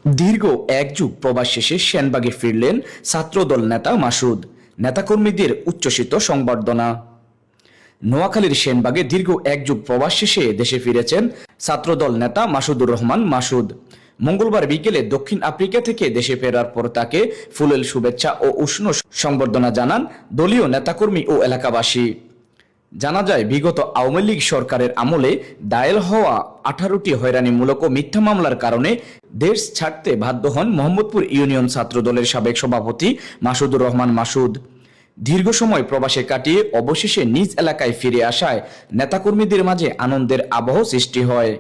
দীর্ঘ এক যুগ প্রবাস শেষে সেনবাগে ফিরলেন ছাত্রদল নেতা মাসুদ। নেতাকর্মীদের উচ্ছ্বসিত সংবর্ধনা। নোয়াখালীর সেনবাগে দীর্ঘ এক যুগ প্রবাস শেষে দেশে ফিরেছেন ছাত্রদল নেতা মাসুদুর রহমান মাসুদ। মঙ্গলবার বিকেলে দক্ষিণ আফ্রিকা থেকে দেশে ফেরার পর তাকে ফুলেল শুভেচ্ছা ও উষ্ণ সংবর্ধনা জানান দলীয় নেতাকর্মী ও এলাকাবাসী। জানা যায়, বিগত আওয়ামী লীগ সরকারের আমলে দায়ের হওয়া 18টি হয়রানিমূলক ও মিথ্যা মামলার কারণে দেশ ছাড়তে বাধ্য হন মোহাম্মদপুর ইউনিয়ন ছাত্রদলের সাবেক সভাপতি মাসুদুর রহমান মাসুদ। দীর্ঘ সময় প্রবাসে কাটিয়ে অবশেষে নিজ এলাকায় ফিরে আসায় নেতাকর্মীদের মাঝে আনন্দের আবহ সৃষ্টি হয়।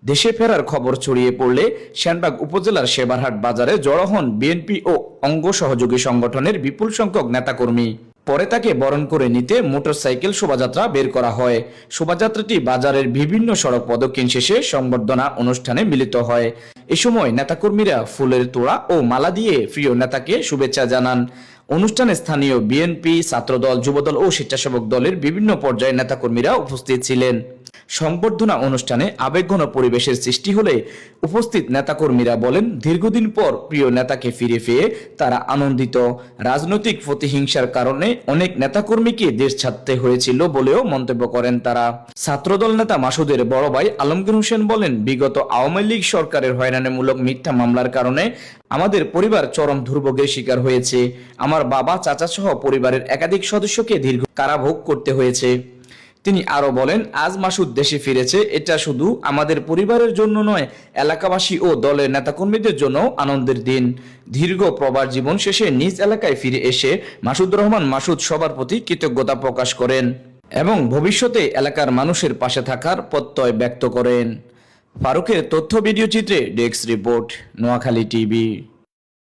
দেশে ফেরার খবর ছড়িয়ে পড়লে সেনবাগ উপজেলার সেবারহাট বাজারে জড়ো হন বিএনপি ও অঙ্গ সহযোগী সংগঠনের বিপুল সংখ্যক নেতাকর্মী। পরে তাকে বরণ করে নিতে মোটরসাইকেল শোভাযাত্রা বের করা হয়। শোভাযাত্রাটি বাজারের বিভিন্ন সড়ক প্রদক্ষিণ শেষে সংবর্ধনা অনুষ্ঠানে মিলিত হয়। এ সময় নেতাকর্মীরা ফুলের তোড়া ও মালা দিয়ে প্রিয় নেতাকে শুভেচ্ছা জানান। অনুষ্ঠানে স্থানীয় বিএনপি, ছাত্রদল, যুবদল ও স্বেচ্ছাসেবক দলের বিভিন্ন পর্যায়ের নেতাকর্মীরা উপস্থিত ছিলেন। সংবর্ধনা অনুষ্ঠানে আবেগঘন পরিবেশের সৃষ্টি হলে উপস্থিত নেতাকর্মীরা বলেন, দীর্ঘদিন পর প্রিয় নেতাকে ফিরে পেয়ে তারা আনন্দিত। রাজনৈতিক প্রতিহিংসার কারণে অনেক নেতাকর্মীকে দেশ ছাড়তে হয়েছিল বলেও মন্তব্য করেন তারা। ছাত্রদল নেতা মাসুদের বড় ভাই আলমগীর হোসেন বলেন, বিগত আওয়ামী লীগ সরকারের হয়রানিমূলক মিথ্যা মামলার কারণে আমাদের পরিবার চরম দুর্ভোগের শিকার হয়েছে। আমার বাবা, চাচা সহ পরিবারের একাধিক সদস্যকে দীর্ঘ কারাভোগ করতে হয়েছে। তিনি আরো বলেন, আজ মাসুদ দেশে ফিরেছে, এটা শুধু আমাদের পরিবারের জন্য নয়, এলাকাবাসী ও দলের নেতাকর্মীদের জন্য আনন্দের দিন। দীর্ঘ প্রবাস জীবন শেষে নিজ এলাকায় ফিরে এসে মাসুদুর রহমান মাসুদ সবার প্রতি কৃতজ্ঞতা প্রকাশ করেন এবং ভবিষ্যতে এলাকার মানুষের পাশে থাকার প্রত্যয় ব্যক্ত করেন। ফারুকের তথ্য ভিডিও চিত্রে ডেস্ক রিপোর্ট, নোয়াখালী টিভি।